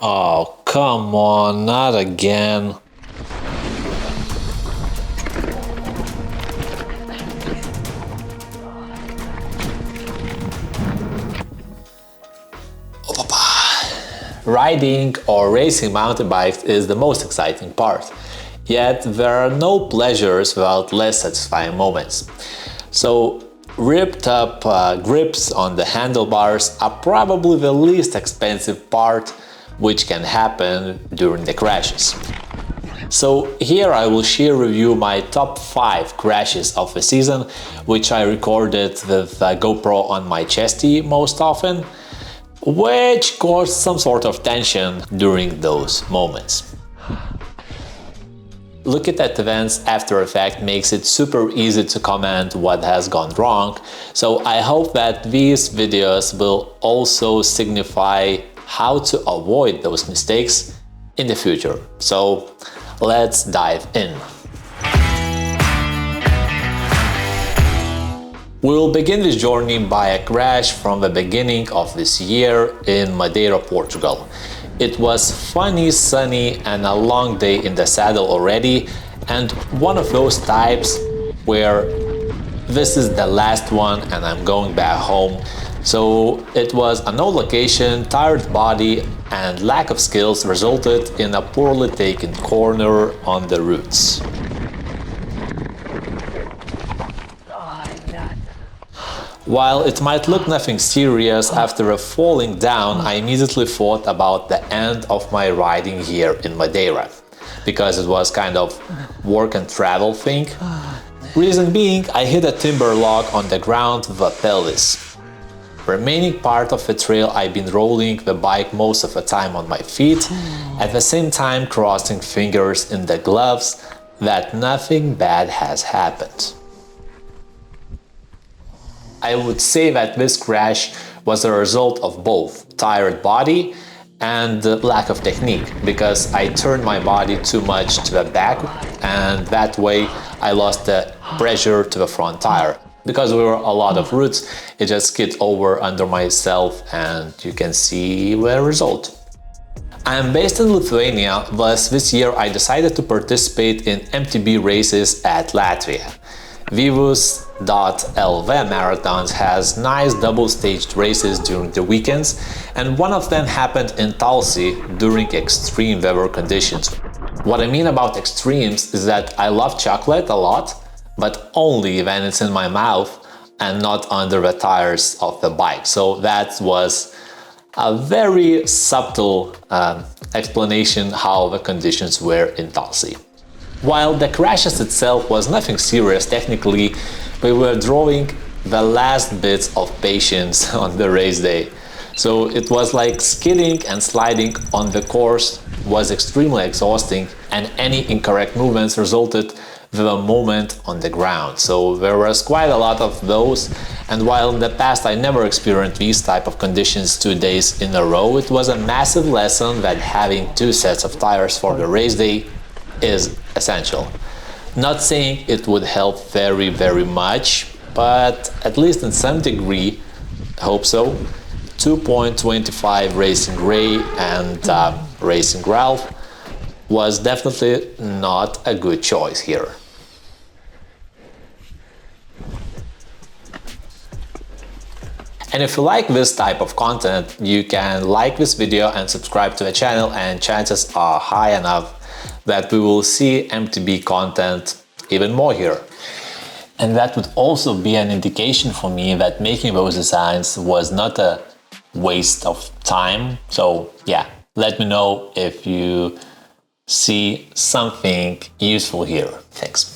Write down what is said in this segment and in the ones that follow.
Oh, come on, not again. Riding or racing mountain bikes is the most exciting part. Yet there are no pleasures without less satisfying moments. So ripped up grips on the handlebars are probably the least expensive part which can happen during the crashes. So here I will share with you my top 5 crashes of the season, which I recorded with a GoPro on my chesty most often, which caused some sort of tension during those moments. Looking at events after effect makes it super easy to comment what has gone wrong, so I hope that these videos will also signify how to avoid those mistakes in the future. So let's dive in. We will begin this journey by a crash from the beginning of this year in Madeira, Portugal. It was funny, sunny and a long day in the saddle already, and one of those types where this is the last one and I'm going back home. So it was a no location, tired body and lack of skills resulted in a poorly taken corner on the roots. While it might look nothing serious, after a falling down, I immediately thought about the end of my riding here in Madeira, because it was kind of work and travel thing. Reason being, I hit a timber log on the ground with a pelvis. Remaining part of the trail I've been rolling the bike most of the time on my feet, at the same time crossing fingers in the gloves that nothing bad has happened. I would say that this crash was a result of both tired body and lack of technique, because I turned my body too much to the back and that way I lost the pressure to the front tire. Because there were a lot of roots, it just skid over under myself and you can see the result. I am based in Lithuania, thus this year I decided to participate in MTB races at Latvia. Vivus.lv Marathons has nice double-staged races during the weekends, and one of them happened in Talsi during extreme weather conditions. What I mean about extremes is that I love chocolate a lot, but only when it's in my mouth and not under the tires of the bike. So that was a very subtle explanation how the conditions were in Talsi. While the crashes itself was nothing serious technically, we were drawing the last bits of patience on the race day. So it was like skidding and sliding on the course was extremely exhausting, and any incorrect movements resulted with a moment on the ground. So there was quite a lot of those, and while in the past I never experienced these type of conditions 2 days in a row, it was a massive lesson that having 2 sets of tires for the race day is essential. Not saying it would help very much, but at least in some degree, I hope so. 2.25 Racing Ray and Racing Ralph was definitely not a good choice here. And if you like this type of content, you can like this video and subscribe to the channel, and chances are high enough that we will see MTB content even more here. And that would also be an indication for me that making those designs was not a waste of time. So yeah, let me know if you see something useful here. Thanks.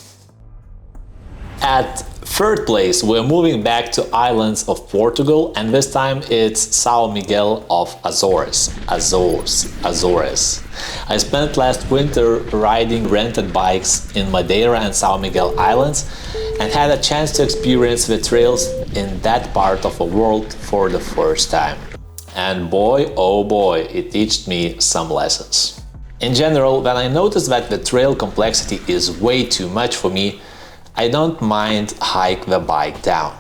At third place, we're moving back to islands of Portugal, and this time it's São Miguel of Azores. I spent last winter riding rented bikes in Madeira and São Miguel Islands and had a chance to experience the trails in that part of the world for the first time. And boy, oh boy, it taught me some lessons. In general, when I noticed that the trail complexity is way too much for me, I don't mind hike the bike down.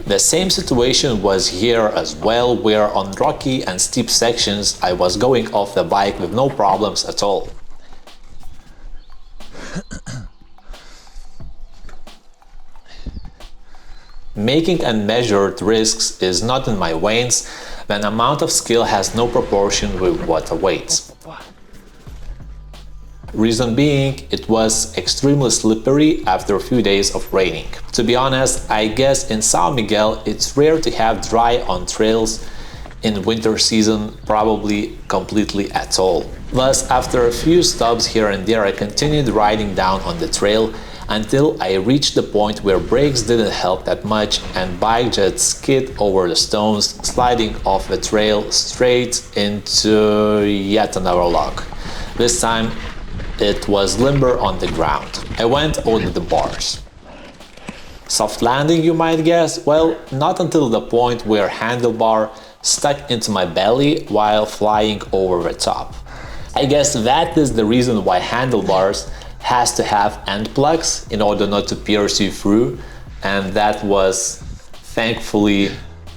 The same situation was here as well, where on rocky and steep sections I was going off the bike with no problems at all. Making unmeasured risks is not in my veins when amount of skill has no proportion with what awaits. Reason being, it was extremely slippery after a few days of raining. To be honest, I guess in San Miguel it's rare to have dry on trails in winter season, probably completely at all. Thus, after a few stops here and there, I continued riding down on the trail until I reached the point where brakes didn't help that much and bike just skid over the stones, sliding off the trail straight into yet another log. This time it was limber on the ground. I went over the bars. Soft landing, you might guess? Well, not until the point where handlebar stuck into my belly while flying over the top. I guess that is the reason why handlebars has to have end plugs in order not to pierce you through, and that was thankfully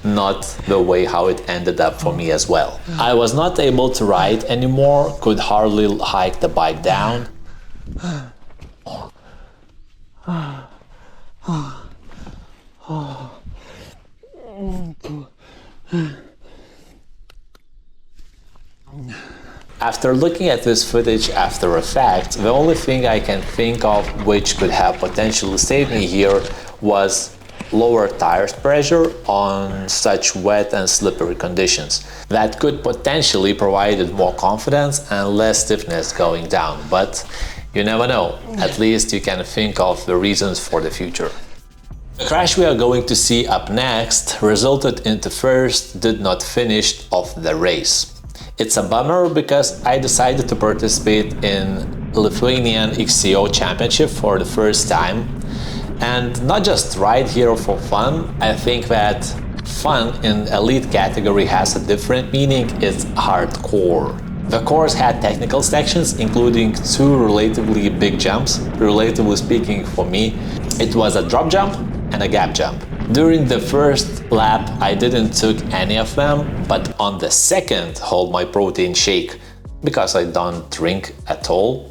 not the way how it ended up for me as well. I was not able to ride anymore, could hardly hike the bike down. After looking at this footage after a fact, the only thing I can think of which could have potentially saved me here was lower tire pressure on such wet and slippery conditions. That could potentially provide more confidence and less stiffness going down, but you never know. At least you can think of the reasons for the future. The crash we are going to see up next resulted into first, did not finish off the race. It's a bummer because I decided to participate in Lithuanian XCO Championship for the first time, and not just ride here for fun. I think that fun in elite category has a different meaning. It's hardcore. The course had technical sections, including two relatively big jumps. Relatively speaking, for me, it was a drop jump and a gap jump. During the first lap, I didn't took any of them, but on the second, hold my protein shake, because I don't drink at all.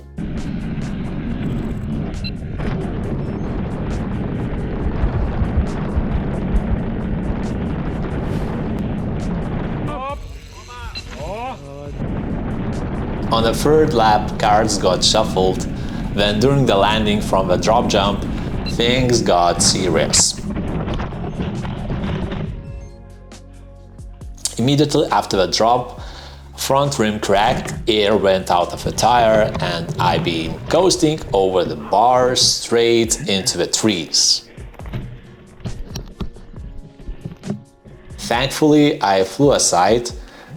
On the third lap, cards got shuffled. Then during the landing from the drop jump, things got serious. Immediately after the drop, front rim cracked, air went out of the tire, and I been coasting over the bars straight into the trees. Thankfully, I flew aside,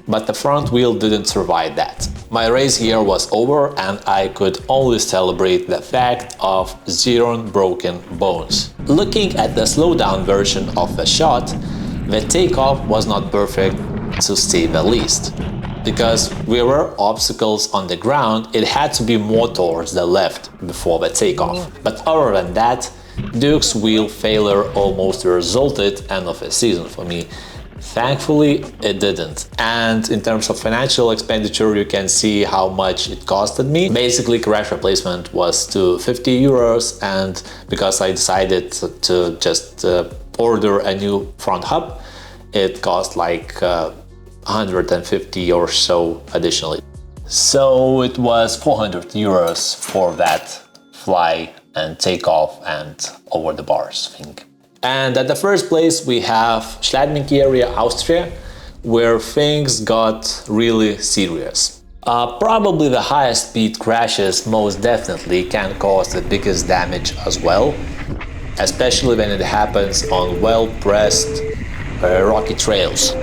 but the front wheel didn't survive that. My race here was over and I could only celebrate the fact of 0 broken bones. Looking at the slowdown version of the shot, the takeoff was not perfect, to say the least. Because there were obstacles on the ground, it had to be more towards the left before the takeoff. But other than that, Duke's wheel failure almost resulted end of the season for me. Thankfully, it didn't. And in terms of financial expenditure, you can see how much it costed me. Basically, crash replacement was to 50 euros, and because I decided to just order a new front hub, it cost like 150 or so additionally. So it was 400 euros for that fly and takeoff and over the bars thing. And at the first place we have Schladming area, Austria, where things got really serious. Probably the highest speed crashes most definitely can cause the biggest damage as well, especially when it happens on well-pressed rocky trails.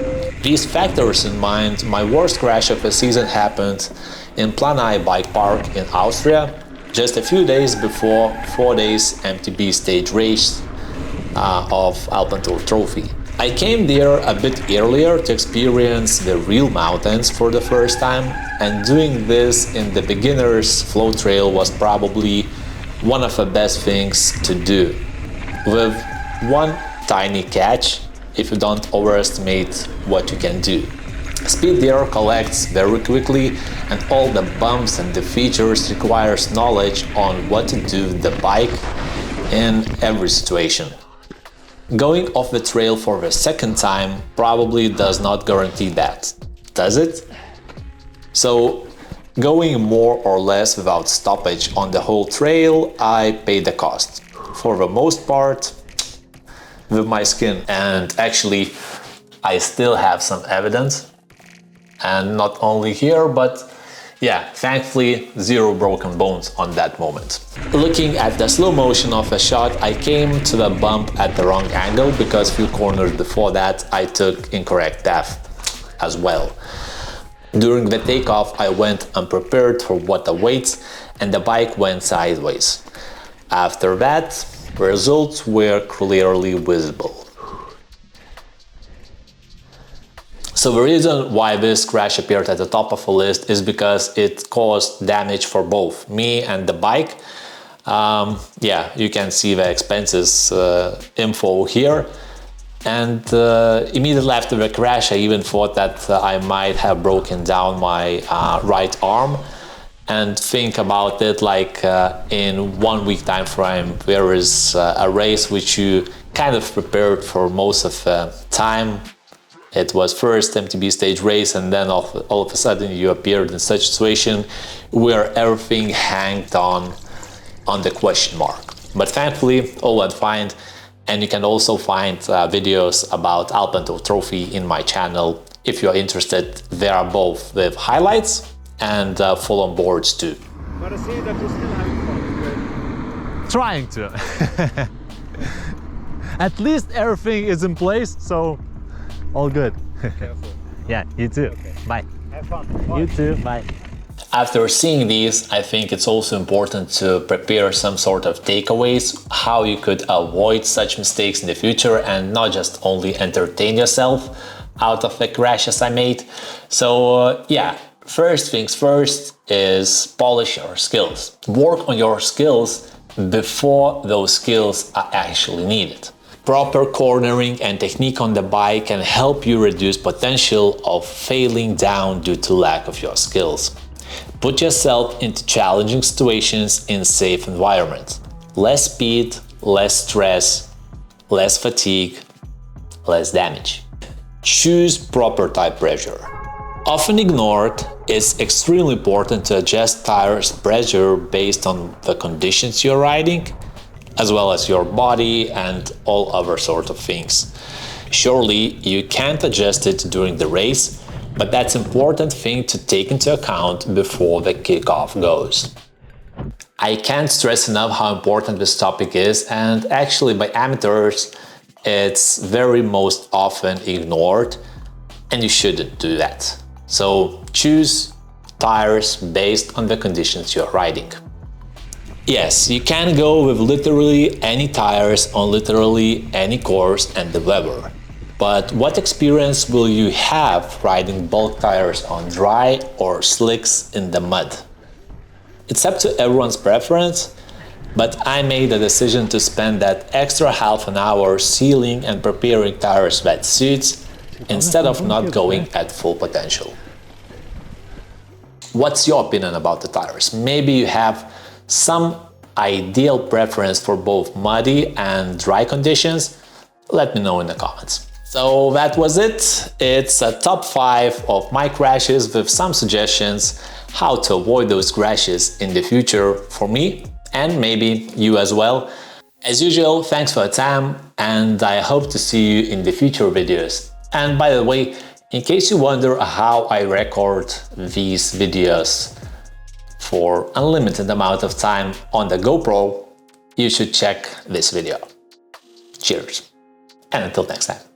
These factors in mind, my worst crash of the season happened in Planai Bike Park in Austria, just a few days before 4 days MTB stage race of Alpentour Trophy. I came there a bit earlier to experience the real mountains for the first time, and doing this in the beginner's flow trail was probably one of the best things to do. With one tiny catch, if you don't overestimate what you can do. Speed there collects very quickly, and all the bumps and the features requires knowledge on what to do with the bike in every situation. Going off the trail for the second time probably does not guarantee that, does it? So, going more or less without stoppage on the whole trail, I paid the cost. For the most part, with my skin. And actually, I still have some evidence. And not only here, but yeah, thankfully, 0 broken bones on that moment. Looking at the slow motion of the shot, I came to the bump at the wrong angle because few corners before that I took incorrect path as well. During the takeoff, I went unprepared for what awaits and the bike went sideways. After that, the results were clearly visible. So the reason why this crash appeared at the top of the list is because it caused damage for both me and the bike. Yeah, you can see the expenses info here. And immediately after the crash, I even thought that I might have broken down my right arm. And think about it like in 1 week time frame, there is a race which you kind of prepared for most of the time. It was first MTB stage race, and then all of a sudden you appeared in such a situation where everything hanged on the question mark. But thankfully, all went fine, and you can also find videos about Alpento Trophy in my channel. If you're interested, there are both with highlights and full on boards too. But I see that you're still having fun. Trying to. At least everything is in place, so all good. Careful. Yeah, you too. Okay. Bye. Have fun. Bye. You too. Bye. After seeing these, I think it's also important to prepare some sort of takeaways, how you could avoid such mistakes in the future and not just only entertain yourself out of the crashes I made. So yeah, first things first is polish your skills. Work on your skills before those skills are actually needed. Proper cornering and technique on the bike can help you reduce potential of failing down due to lack of your skills. Put yourself into challenging situations in safe environments. Less speed, less stress, less fatigue, less damage. Choose proper tire pressure. Often ignored, it's extremely important to adjust tires pressure based on the conditions you're riding, as well as your body and all other sort of things. Surely you can't adjust it during the race, but that's an important thing to take into account before the kickoff goes. I can't stress enough how important this topic is, and actually by amateurs it's very most often ignored, and you shouldn't do that. So choose tires based on the conditions you're riding. Yes, you can go with literally any tires on literally any course and the weather. But what experience will you have riding bulk tires on dry or slicks in the mud? It's up to everyone's preference, but I made the decision to spend that extra half an hour sealing and preparing tires wet suits instead of not going at full potential. What's your opinion about the tires? Maybe you have some ideal preference for both muddy and dry conditions? Let me know in the comments. So that was it. It's a top 5 of my crashes with some suggestions how to avoid those crashes in the future for me and maybe you as well. As usual, thanks for your time and I hope to see you in the future videos. And by the way, in case you wonder how I record these videos for unlimited amount of time on the GoPro, you should check this video. Cheers, and until next time.